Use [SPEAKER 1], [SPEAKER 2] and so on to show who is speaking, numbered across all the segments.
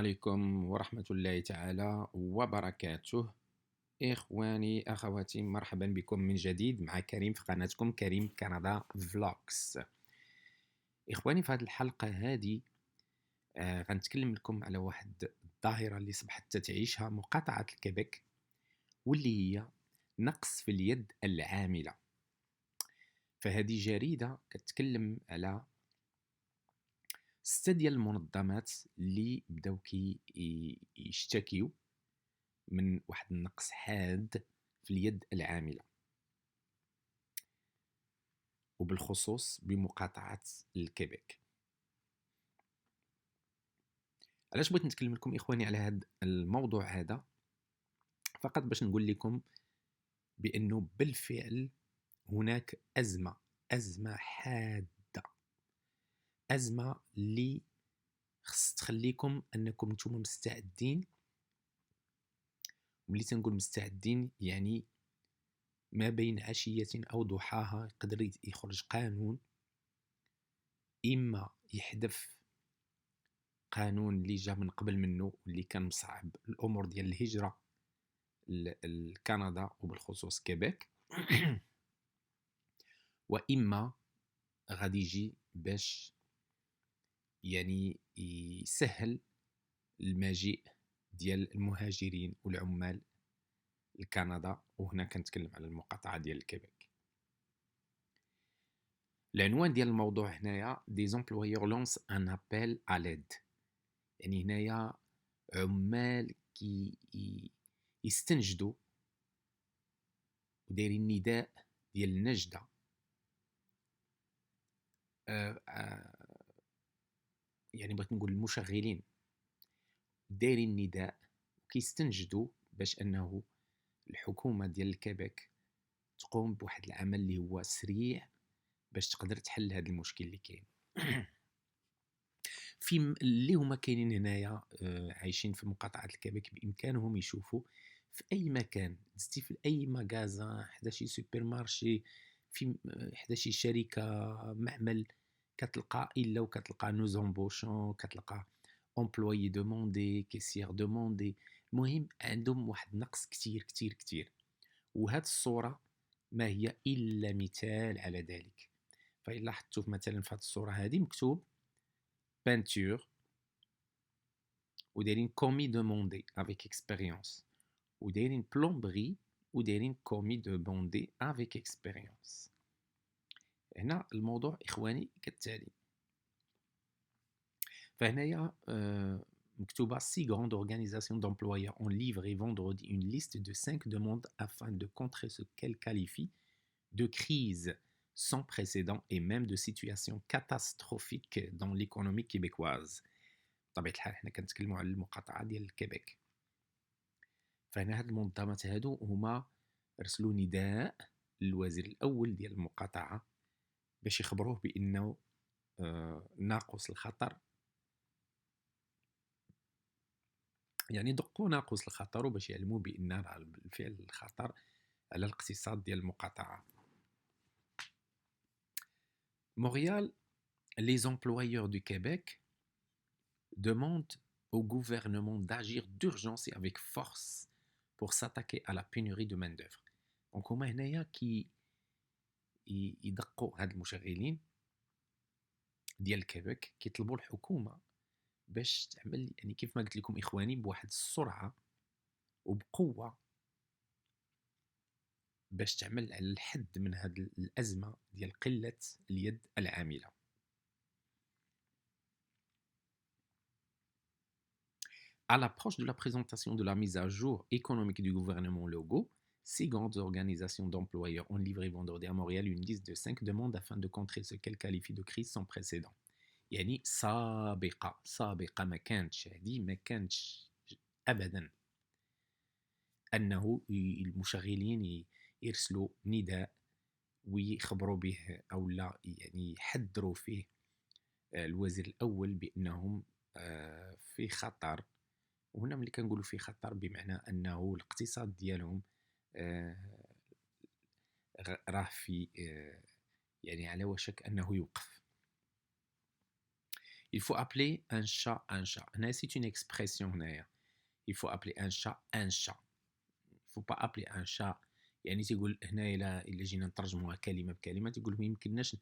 [SPEAKER 1] عليكم ورحمة الله تعالى وبركاته. إخواني أخواتي، مرحبا بكم من جديد مع كريم في قناتكم كريم كندا فلوكس. إخواني، في هذه الحلقة هذه غنتكلم لكم على واحد الظاهرة اللي صبحت تعيشها مقاطعة الكيبيك، واللي هي نقص في اليد العاملة. فهذه جريدة كتكلم على 6 ديال المنظمات اللي بداو يشتكيو من واحد النقص حاد في اليد العاملة، وبالخصوص بمقاطعة الكيبيك. علاش بغيت نتكلم لكم إخواني على هذا الموضوع هذا؟ فقط باش نقول لكم بأنه بالفعل هناك أزمة حادة، أزمة اللي خص تخليكم أنكم نتوما مستعدين. ملي تنقول مستعدين يعني ما بين عشية أو ضحاها يقدر يخرج قانون، إما يحذف قانون اللي جا من قبل منه واللي كان مصعب الأمور ديال الهجرة لكندا وبالخصوص كيبيك، وإما غادي يجي باش يعني يسهل المجيء ديال المهاجرين والعمال لكندا. وهنا كنتكلم على المقاطعة ديال الكيبيك. العنوان ديال الموضوع هنايا دي زومبلويور لونس ان ابل ا ليد، يعني هنايا عمال كي يستنجدوا ودايرين نداء ديال النجدة يعني بغيت نقول المشغلين دايرين نداء وكيستنجدوا باش انه الحكومة ديال الكيبيك تقوم بواحد العمل اللي هو سريع باش تقدر تحل هذا المشكل اللي كاين. في اللي هما كاينين هنايا عايشين في مقاطعة الكيبيك بإمكانهم يشوفوا في أي مكان، دزتي في أي مغازان، حدا شي سوبر مارشي، في حدا شي شركة، معمل، كتلقى إلا وكتلقى نو زومبوشون، كتلقى امبلويي دوموندي، كيسير دوموندي. المهم عندهم واحد نقص كتير كتير كتير، وهاد الصورة ما هي إلا مثال على ذلك. فإلا لاحظتوا مثلا في هاد الصورة هذه مكتوب peinture ودايرين commis demandé avec expérience، ودايرين plomberie ودايرين commis demandé avec expérience. هنا الموضوع إخواني كالتالي. فهنايا مكتوبة 6 grandes organisations d'employeurs ont livré vendredi une liste de 5 demandes afin de contrer ce qu'elles qualifient de crise sans précédent et même de situation catastrophique dans l'économie québécoise. بطبيعة الحال حنا كنتكلموا على المقاطعة ديال الكيبيك. فهنا هاد المنظمات هادو هما رسلوا نداء للوزير الأول ديال المقاطعة باش يخبروه بأنه ناقص الخطر، يعني دقوا ناقوس الخطر وباش يعلموا بان بالفعل الخطر على الاقتصاد ديال المقاطعه. مونريال les employeurs du Québec demandent au gouvernement d'agir d'urgence et avec force pour s'attaquer à la pénurie de main-d'œuvre. دونك هما هنايا كي يدقوا هاد المشغلين ديال الكيبيك كيطلبوا الحكومه باش تعمل، يعني كيف ما قلت لكم اخواني، بواحد السرعه وبقوه باش تعمل على الحد من هذه الأزمة ديال قلة اليد العاملة. À l'approche de la présentation de la mise à jour économique du gouvernement Legault, 6 grandes organisations d'employeurs ont livré vendredi à Montréal une liste de 5 demandes afin de contrer ce qu'elles qualifient de crise sans précédent. يعني سابقة ما كانتش هذه، ما كانتش أبدا أنه المشغلين يرسلوا نداء ويخبروا به أو لا، يعني يحذروا فيه الوزير الأول بأنهم في خطر. وهنا ملي كنقولوا في خطر بمعنى أنه الاقتصاد ديالهم راه في يعني على وشك أنه يوقف. Il faut appeler un chat un chat. هنا c'est une expression هنايا. Il faut appeler un chat un chat. Il faut pas appeler un chat. يعني تيقول هنا إلا جينا نترجموها كلمة بكلمة تيقول ما يمكنناش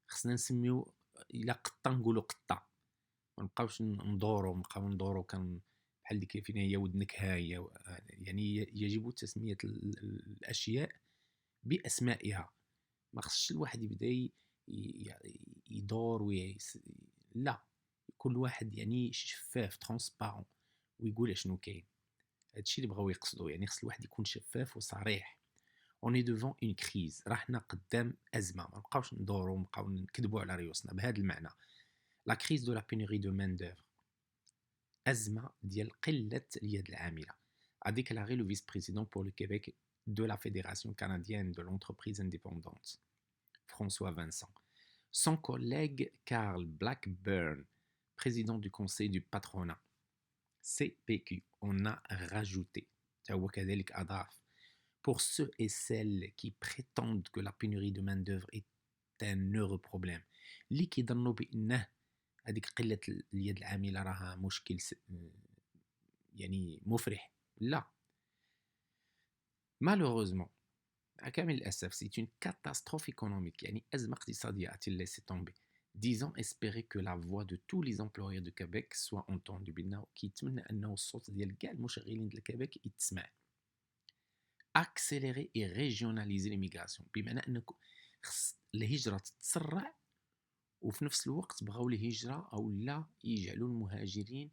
[SPEAKER 1] خصنا نسميو إلا قطة نقولوا قطة. ما نبقاوش نبقاو ندورو بحال ديك فين هي ودنك هاهي. يعني يجب تسمية الأشياء بأسمائها. ما خصش الواحد يبدا يدور لا، كل واحد يعني شفاف ترونسبارون ويقول شنو كاين. هادشي اللي بغاو يقصدوا، يعني خص الواحد يكون شفاف وصريح. اون اي دوفون اون كريز، راحنا قدام ازمه، ما نبقاوش ندوروا ونبقاو نكذبوا على ريوسنا بهذا المعنى. لا كريز دو لا بينوري دو مان دوفر، ازمه ديال قله اليد العامله. a déclaré le vice-président pour le Québec de la Fédération canadienne de l'entreprise indépendante, François Vincent. Son collègue Carl Blackburn, président du conseil du patronat, CPQ, en a rajouté. Pour ceux et celles qui prétendent que la pénurie de main-d'œuvre est un heureux problème, اللي كيظنوا بأنه هذيك قلة اليد العاملة راها مشكل يعني مفرح، لا. Malheureusement, à كامل الأسف, c'est une catastrophe économique, يعني أزمة اقتصادية a-t-il laissé tomber, disant espérer que la voix de tous les employeurs de Québec soit entendue. بأنه كيتمنى أنه الصوت ديال كاع المشغلين ديال كيبيك يتسمع. Accélérer et régionaliser l'immigration، بمعنى أن خص الهجرة تتسرع، وفي نفس الوقت بغاو الهجرة أو لا يجعلوا المهاجرين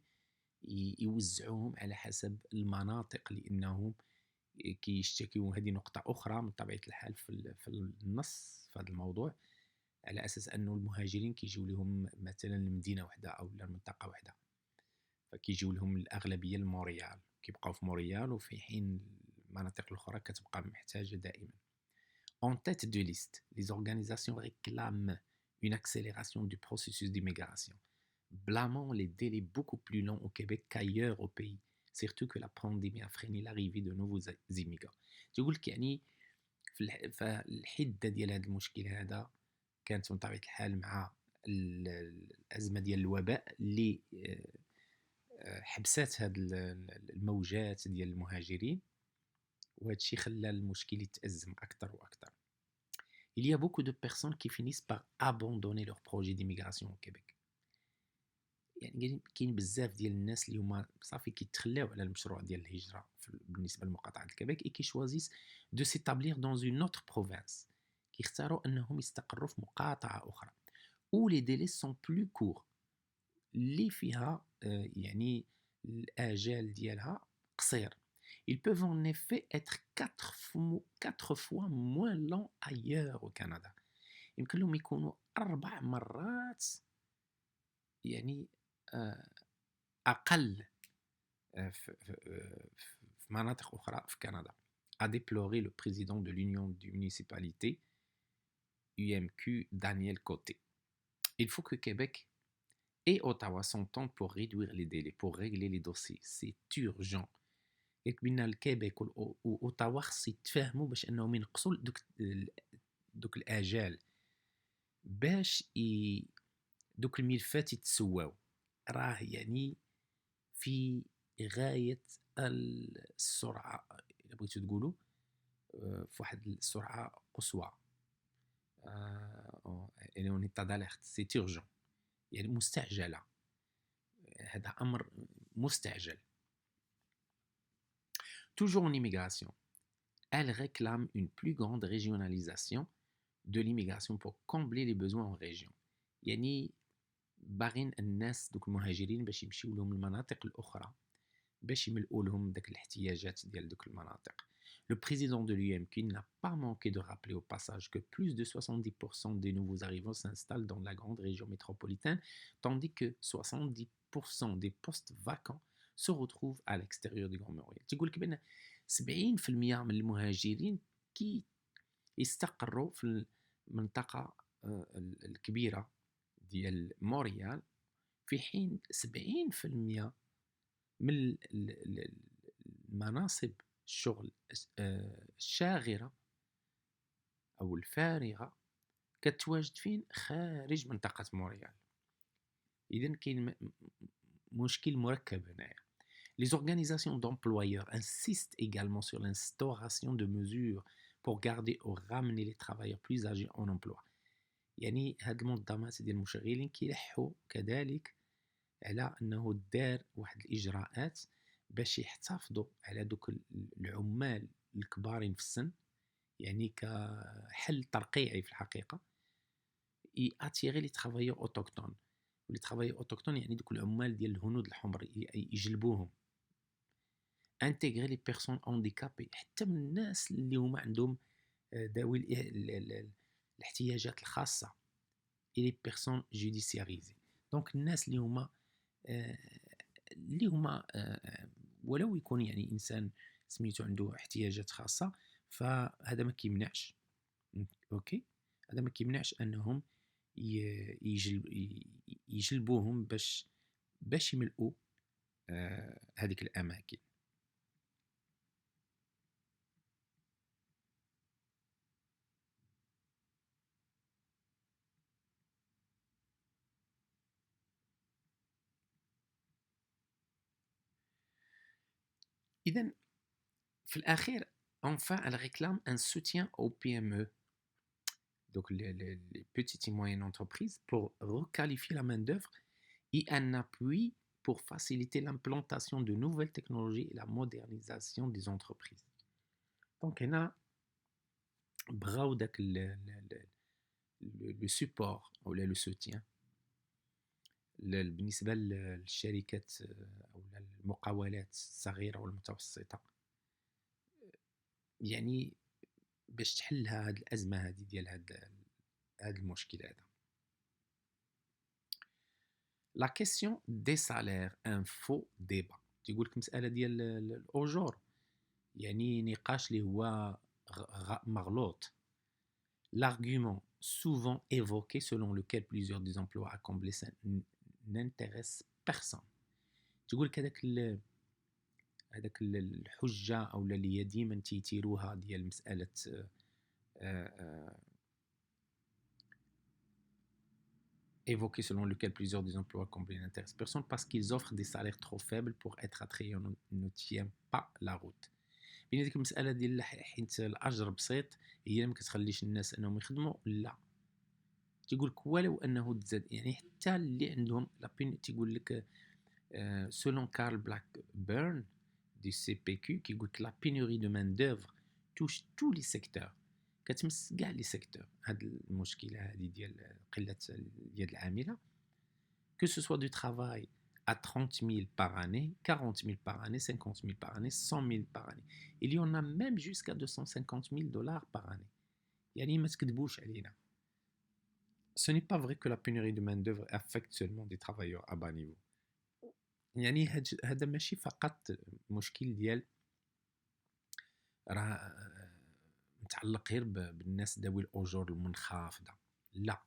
[SPEAKER 1] يوزعوهم على حسب المناطق، لأنهم كيشتكيو. هذه نقطة أخرى من طبيعة الحال في النص في هذا الموضوع، على أساس أنه المهاجرين كيجيو لهم مثلا لمدينة واحدة أو لمنطقة واحدة، فكيجيو لهم الأغلبية لموريال، كيبقاو في موريال، وفي حين المناطق الأخرى كتبقى محتاجة دائما. En tête de liste, les organisations réclament une accélération du processus d'immigration, blâmant les délais beaucoup plus longs au Québec qu'ailleurs au pays, surtout que la pandémie a freiné l'arrivée de nouveaux immigrants. تقول لك يعني في الحدة ديال هذا المشكل هذا كانت من طبيعة الحال مع الأزمة ديال الوباء اللي حبسات هاد الموجات ديال المهاجرين، وهذا الشيء خلى المشكل يتأزم أكثر وأكثر. Il y a beaucoup de personnes qui finissent par abandonner leur projet d'immigration au Québec. يعني كاين بزاف ديال الناس اللي هما صافي كيتخلاو على المشروع ديال الهجرة بالنسبة لمقاطعة الكيبيك، et qui choisissent de s'établir dans une autre province. كيختاروا أنهم يستقروا في مقاطعة أخرى où les délais sont plus courts، اللي فيها يعني الآجال ديالها قصير. Ils peuvent en effet être 4 fois moins longs ailleurs au Canada. يمكن لهم يكونوا 4 مرات يعني أقل في مناطق أخرى في كندا. A déploré le président de l'Union des municipalités, UMQ, Daniel Côté. Il faut que Québec et Ottawa s'entendent pour réduire les délais, pour régler les dossiers. C'est urgent. بين الكيبيك واوتاوا خص يتفاهموا باش انهم ينقصوا دوك الاجال، باش دوك الملفات يتسواو. راه يعني في غايه السرعه، الا بغيتو تقولوا في واحد السرعه قصوى. يعني اون ايتا داليرت، سي urgent، يعني مستعجله، هذا امر مستعجل. Toujours en immigration, elle réclame une plus grande régionalisation de l'immigration pour combler les besoins en région. يعني باغين الناس دوك المهاجرين باش يمشيو لهم المناطق الأخرى باش يملؤوا لهم داك الاحتياجات ديال دوك المناطق. Le président de l'UMQ n'a pas manqué de rappeler au passage que plus de 70% des nouveaux arrivants s'installent dans la grande région métropolitaine, tandis que 70% des postes vacants se retrouvent à l'extérieur du Grand Montréal. تقول لك بان 70% من المهاجرين كي يستقروا في المنطقة الكبيرة ديال مونريال، في حين 70% من المناصب الشغل الشاغرة أو الفارغة كتواجد فين؟ خارج منطقة مونريال. إذن كاين مشكل مركب هنايا. Les organisations d'employeurs insistent également sur l'instauration de mesures pour garder ou ramener les travailleurs plus âgés en emploi. يعني هاد المنظمات ديال المشغلين كيلحوا كذلك على انه دار واحد الاجراءات باش يحتفظوا على دوك العمال الكبارين في السن، يعني كحل ترقيعي في الحقيقه، اتيغي لي ترافايور اوتوكتون. ولي ترافايور اوتوكتون يعني دوك العمال ديال الهنود الحمر، يجلبوهم. انتيغري لي بيرسون هانديكابي، حتى من الناس اللي هما عندهم ذوي الاحتياجات الخاصه، اي لي بيرسون جوديسياريزي. دونك الناس آه، اللي هما ولو يكون يعني انسان سميتو عنده احتياجات خاصه، فهذا ما كيمنعش، اوكي، هذا ما كيمنعش انهم يجلبوهم باش يملؤوا هذيك الاماكن. إذن في الأخير enfin elle réclame un soutien aux PME, donc les petites et moyennes entreprises, pour requalifier la main-d'œuvre et un appui pour faciliter l'implantation de nouvelles technologies et la modernisation des entreprises. Donc هنا بغاو داك le support ou le soutien بالنسبة للشركات أو المقاولات الصغيرة والمتوسطة، يعني باش تحل هاد الأزمة هادي ديال هاد المشكل هذا. لا كيسيون دي سالير ان فو ديبا، تيقول لك مسألة ديال الأجور يعني نقاش اللي هو مغلوط. L'argument souvent évoqué selon lequel plusieurs des emplois à combler ça n'intéresse personne. تقول لك هذاك الحجه او اللي هي ديما تيتيروها ديال مساله évoqué selon lequel plusieurs des emplois comblés n'intéressent personne parce qu'ils offrent des salaires trop faibles pour être attrayants ne tient pas la route. بين ديك المساله ديال حيت الاجر بسيط هي اللي ما كتخليش الناس انهم يخدموا، لا، تيقول لك ولو انه تزاد يعني حتى اللي عندهم تيقول لك selon Karl Blackburn du CPQ كيقول لك la pénurie de main d'œuvre touche tous les secteurs، كتمس كاع لي سيكتور هاد المشكله هذه ديال قله ديال العامله، que ce soit du travail à 30 000 par année, 40 000 par année, 50 000 par année, 100 000 par année. Il y en a même jusqu'à 250 000 dollars par année. يعني ما تكذبوش علينا. Ce n'est pas vrai que la pénurie de main-d'œuvre affecte seulement des travailleurs à bas niveau. يعني هذا ماشي فقط مشكل ديال راه متعلق غير بالناس ذوي الأجور المنخفضة، لا.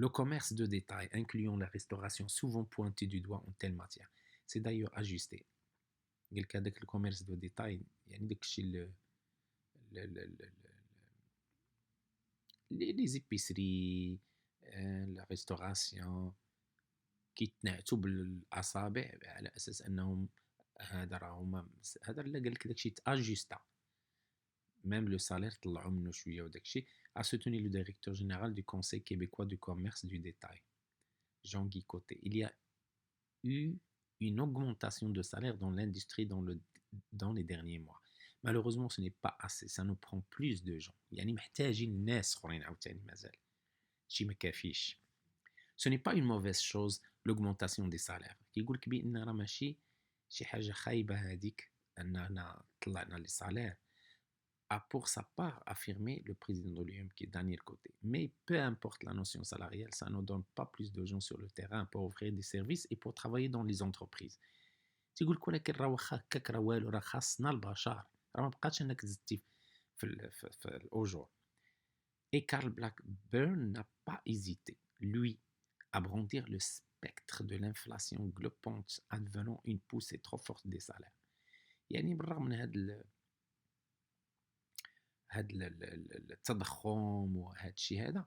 [SPEAKER 1] Le commerce de détail, incluant la restauration, souvent pointé du doigt en telle matière. C'est d'ailleurs ajusté. قال لك هذاك الكوميرس دو ديتاي يعني داك الشيء لي زيبيسري، لا ريستوراسيون كيتنعتوا بالاصابع على اساس انهم هذا راه هما هذا لا قال لك داكشي تاجيستا، même le salaire طلعوا منه شويه وداكشي. a soutenu le directeur général du Conseil québécois du commerce du détail, Jean-Guy Côté. Il y a eu une augmentation de salaire dans l'industrie dans les derniers mois. Malheureusement, ce n'est pas assez. Ça nous prend plus de gens. يعني محتاجين الناس اخرين عاوتاني مازال. شي ما كافيش. Ce n'est pas une mauvaise chose l'augmentation des salaires. كيقول لك بان راه ماشي شي حاجه خايبه هذيك اننا طلعنا لي salaires. A pour sa part affirmé le président de l'UM qui est Daniel Côté. Mais peu importe la notion salariale, ça ne donne pas plus de gens sur le terrain pour offrir des services et pour travailler dans les entreprises. تيقول لك ولكن راه واخا هكاك راه والو، راه خاصنا البشر، راه ما بقاتش انك زدتي في الاجور. Et Karl Blackburn n'a pas hésité, lui, à brandir le spectre de l'inflation galopante advenant une poussée trop forte des salaires. يعني بالرغم من هاد التضخم وهاد الشيء هذا،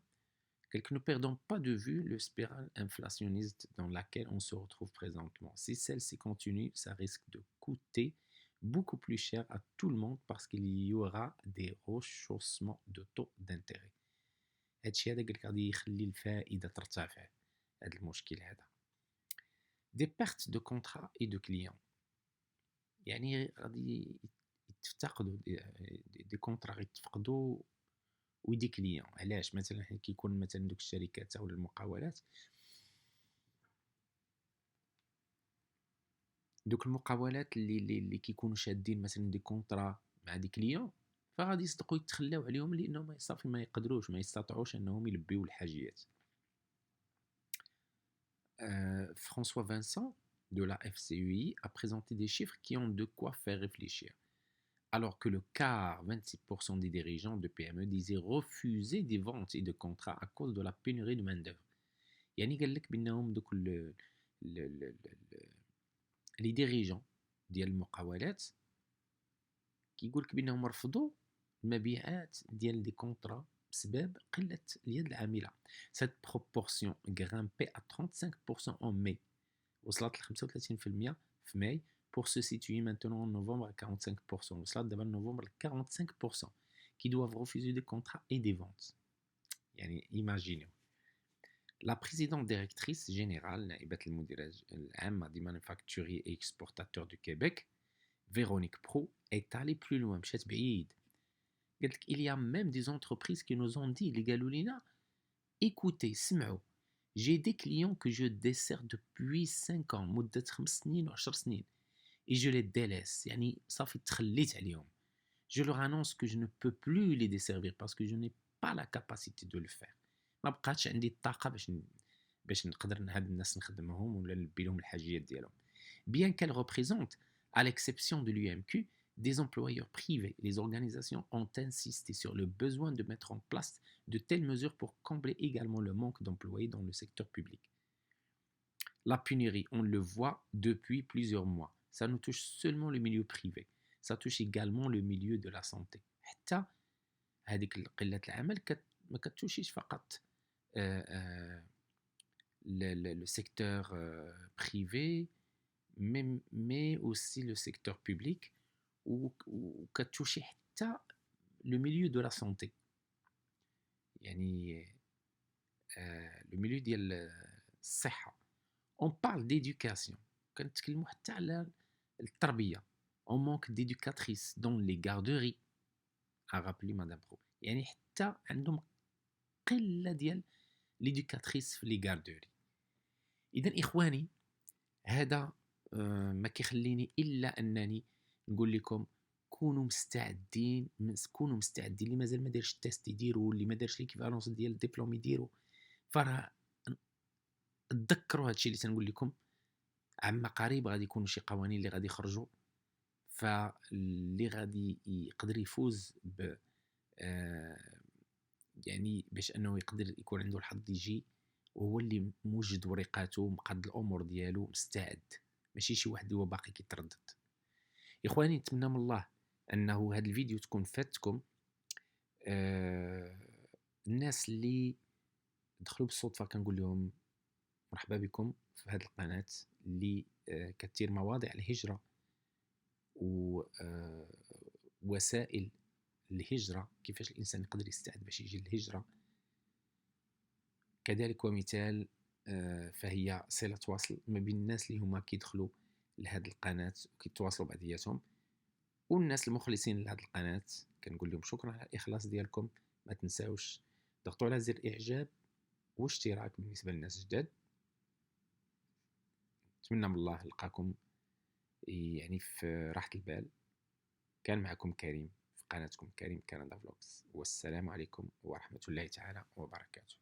[SPEAKER 1] قال لك ne perdons pas de vue le spirale inflationniste dans laquelle on se retrouve présentement. Si celle-ci continue, ça risque de coûter beaucoup plus cher à tout le monde parce qu'il y aura des rechaussements de taux d'intérêt. هادشي هذا قال لك غادي يخلي الفائدة ترتفع. هذا المشكل هذا. Des pertes de contrats et de clients. يعني غادي يتفتقدوا دي كونطرا غيتفقدوا ودي كليون. علاش؟ مثلا حيت كيكون مثلا دوك الشركات او المقاولات، دوك المقاولات اللي كيكونوا شادين مثلا دي كونطرا مع دي كليون، فغادي يصدقوا يتخلاو عليهم لانهم صافي ما يقدروش ما يستطيعوش انهم يلبيو الحاجيات. François Vincent de la FCUI a présenté des chiffres qui ont de quoi faire réfléchir. Alors que le quart, 26% des dirigeants de PME disaient refuser des ventes et de contrats à cause de la pénurie de main-d'œuvre. يعني قال لك بانهم دوك لي ديريجون ديال المقاولات كيقول لك بانهم رفضوا المبيعات ديال دي كونطرا بسبب قله اليد العامله. Cette proportion grimpait à 35% en mai. وصلت ل 35% في ماي pour se situer maintenant en novembre à 45%. وصلت دابا novembre ل 45% qui doivent refuser des contrats et des ventes. يعني imaginez. La présidente directrice générale نائبة المديرة العامة des manufacturiers et exportateurs du Québec, Véronique Proulx, est allée plus loin. مشات بعيد. قالت لك il y a même des entreprises qui nous ont dit اللي قالوا لنا écoutez سمعوا j'ai des clients que je desserre depuis 5 ans مدة 5 سنين و 10 سنين et je les délaisse. يعني صافي تخليت عليهم. Je leur annonce que je ne peux plus les desservir parce que je n'ai pas la capacité de le faire. ما بقاتش عندي الطاقة باش نقدر هاد الناس نخدمهم ولا نلبي لهم الحاجيات ديالهم. Bien qu'elle représente, à l'exception de l'UMQ, des employeurs privés, les organisations ont insisté sur le besoin de mettre en place de telles mesures pour combler également le manque d'employés dans le secteur public. La pénurie, on le voit depuis plusieurs mois. Ça ne touche seulement le milieu privé. Ça touche également le milieu de la santé. حتى هذيك قلة العمل ما كتوشيش فقط le secteur privé, mais aussi le secteur public وكتوشي حتى le milieu de la santé. يعني le milieu ديال الصحة. On parle d'éducation. كنتكلموا حتى على التربية. On manque d'éducatrices dans les garderies, a rappelé Madame Proulx. يعني حتى عندهم قلة ديال l'éducatrice في les garderies. إذن إخواني هذا ما كيخليني إلا أنني نقول لكم كونوا مستعدين اللي مازال ما دارش التيست يديروا، اللي ما دارش ليكيفالونس ديال الدبلوم يديروا. فراه تذكروا هادشي اللي تنقول لكم. عما قريب غادي يكونوا شي قوانين اللي غادي يخرجوا، فاللي غادي يقدر يفوز ب يعني باش انه يقدر يكون عنده الحظ يجي وهو اللي موجد ورقاته مقاد الامور ديالو مستعد، ماشي شي واحد هو باقي كيتردد. اخواني نتمنى من الله انه هذا الفيديو تكون فاتكم. الناس اللي دخلوا بالصدفه كنقول لهم مرحبا بكم في هذه القناه اللي كتثير مواضيع الهجره ووسائل الهجره، كيفاش الانسان يقدر يستعد باش يجي الهجره. كذلك ومثال فهي صله وصل ما بين الناس اللي هما كيدخلوا لهذه القناه وكيتواصلوا بعضياتهم والناس المخلصين لهذه القناه. كنقول لهم شكرا على الاخلاص ديالكم. ما تنساوش ضغطوا على زر اعجاب واشتراك بالنسبه للناس الجداد. نتمنى من الله نلقاكم يعني في راحه البال. كان معكم كريم في قناتكم كريم كندا فلوجز، والسلام عليكم ورحمه الله تعالى وبركاته.